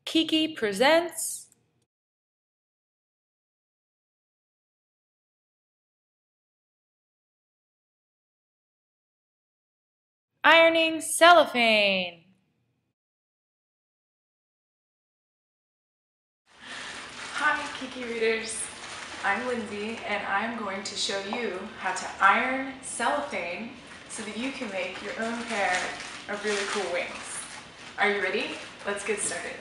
Kiki presents Ironing Cellophane. Hi Kiki readers, I'm Lindsey and I'm going to show you how to iron cellophane so that you can make your own pair of really cool wings. Are you ready? Let's get started.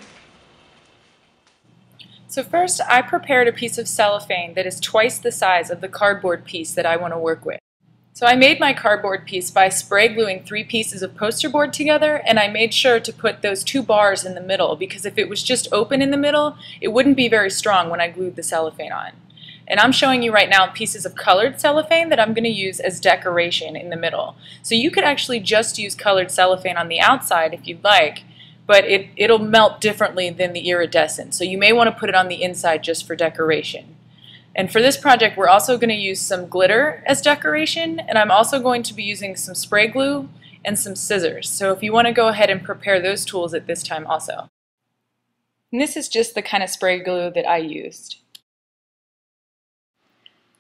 So first, I prepared a piece of cellophane that is twice the size of the cardboard piece that I want to work with. So I made my cardboard piece by spray gluing 3 pieces of poster board together, and I made sure to put those 2 bars in the middle because if it was just open in the middle, it wouldn't be very strong when I glued the cellophane on. And I'm showing you right now pieces of colored cellophane that I'm going to use as decoration in the middle. So you could actually just use colored cellophane on the outside if you'd like, but it'll melt differently than the iridescent. So you may want to put it on the inside just for decoration. And for this project, we're also going to use some glitter as decoration, and I'm also going to be using some spray glue and some scissors. So if you want to go ahead and prepare those tools at this time also. And this is just the kind of spray glue that I used.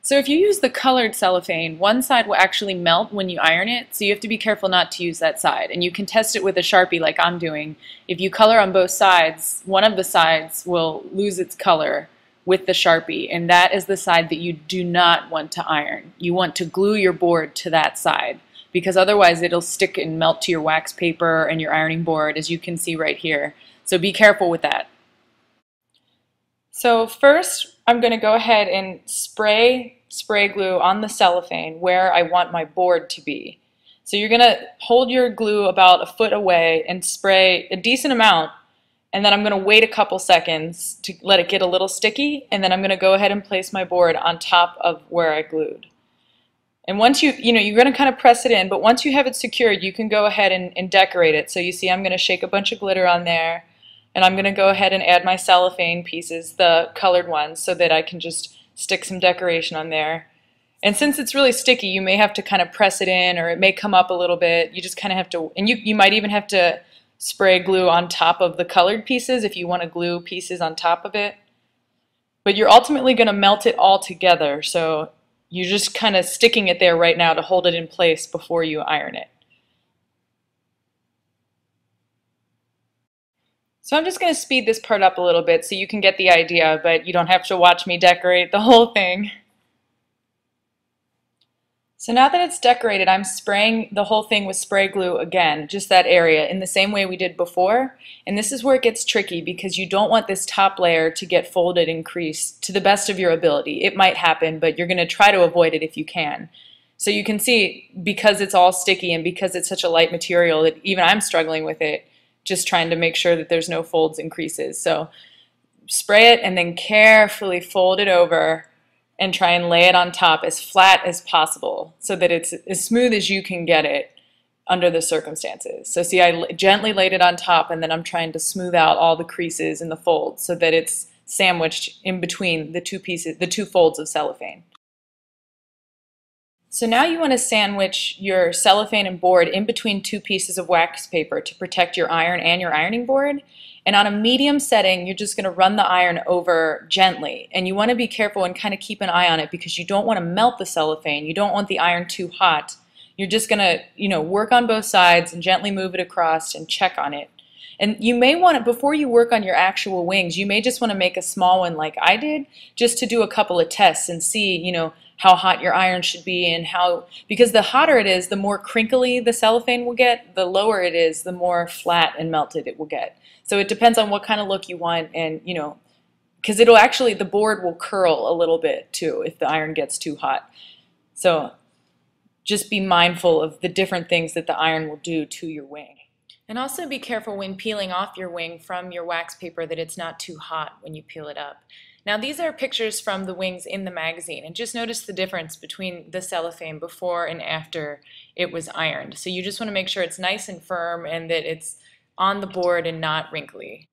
So if you use the colored cellophane, one side will actually melt when you iron it, so you have to be careful not to use that side. And you can test it with a Sharpie like I'm doing. If you color on both sides, one of the sides will lose its color with the Sharpie, and that is the side that you do not want to iron. You want to glue your board to that side, because otherwise it'll stick and melt to your wax paper and your ironing board, as you can see right here. So be careful with that. So first, I'm going to go ahead and spray glue on the cellophane where I want my board to be. So you're going to hold your glue about a foot away and spray a decent amount, and then I'm going to wait a couple seconds to let it get a little sticky, and then I'm going to go ahead and place my board on top of where I glued. And once you're going to kind of press it in, but once you have it secured, you can go ahead and decorate it. So you see I'm going to shake a bunch of glitter on there, and I'm going to go ahead and add my cellophane pieces, the colored ones, so that I can just stick some decoration on there. And since it's really sticky, you may have to kind of press it in, or it may come up a little bit. You just kind of have to, and you might even have to spray glue on top of the colored pieces if you want to glue pieces on top of it. But you're ultimately going to melt it all together, so you're just kind of sticking it there right now to hold it in place before you iron it. So I'm just going to speed this part up a little bit so you can get the idea, but you don't have to watch me decorate the whole thing. So now that it's decorated, I'm spraying the whole thing with spray glue again, just that area, in the same way we did before. And this is where it gets tricky because you don't want this top layer to get folded and creased to the best of your ability. It might happen, but you're going to try to avoid it if you can. So you can see, because it's all sticky and because it's such a light material that even I'm struggling with it, just trying to make sure that there's no folds and creases. So spray it and then carefully fold it over and try and lay it on top as flat as possible so that it's as smooth as you can get it under the circumstances. So see, I gently laid it on top, and then I'm trying to smooth out all the creases and the folds so that it's sandwiched in between the 2 pieces, the 2 folds of cellophane. So now you want to sandwich your cellophane and board in between 2 pieces of wax paper to protect your iron and your ironing board. And on a medium setting, you're just going to run the iron over gently. And you want to be careful and kind of keep an eye on it because you don't want to melt the cellophane. You don't want the iron too hot. You're just going to, work on both sides and gently move it across and check on it. And you may want to, before you work on your actual wings, you may just want to make a small one like I did, just to do a couple of tests and see, how hot your iron should be and because the hotter it is, the more crinkly the cellophane will get, the lower it is, the more flat and melted it will get. So it depends on what kind of look you want, and because it'll actually, the board will curl a little bit too if the iron gets too hot. So just be mindful of the different things that the iron will do to your wing. And also be careful when peeling off your wing from your wax paper that it's not too hot when you peel it up. Now these are pictures from the wings in the magazine, and just notice the difference between the cellophane before and after it was ironed. So you just want to make sure it's nice and firm and that it's on the board and not wrinkly.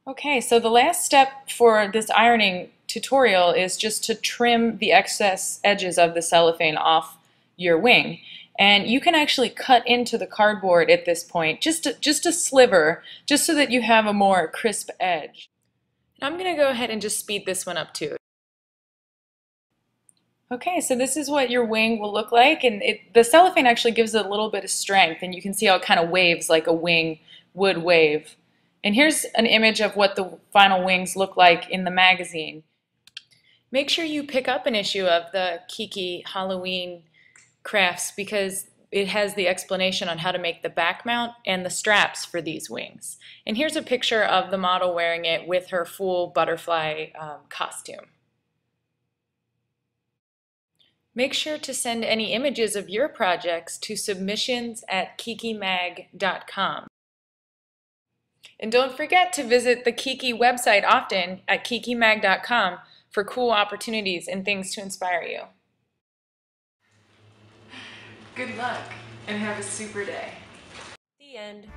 Okay, so the last step for this ironing tutorial is just to trim the excess edges of the cellophane off your wing. And you can actually cut into the cardboard at this point, just a sliver, just so that you have a more crisp edge. I'm going to go ahead and just speed this one up too. Okay, so this is what your wing will look like, and the cellophane actually gives it a little bit of strength, and you can see how it kind of waves like a wing would wave. And here's an image of what the final wings look like in the magazine. Make sure you pick up an issue of the Kiki Halloween crafts because it has the explanation on how to make the back mount and the straps for these wings. And here's a picture of the model wearing it with her full butterfly costume. Make sure to send any images of your projects to submissions@kikimag.com. And don't forget to visit the Kiki website often at kikimag.com for cool opportunities and things to inspire you. Good luck and have a super day. The end.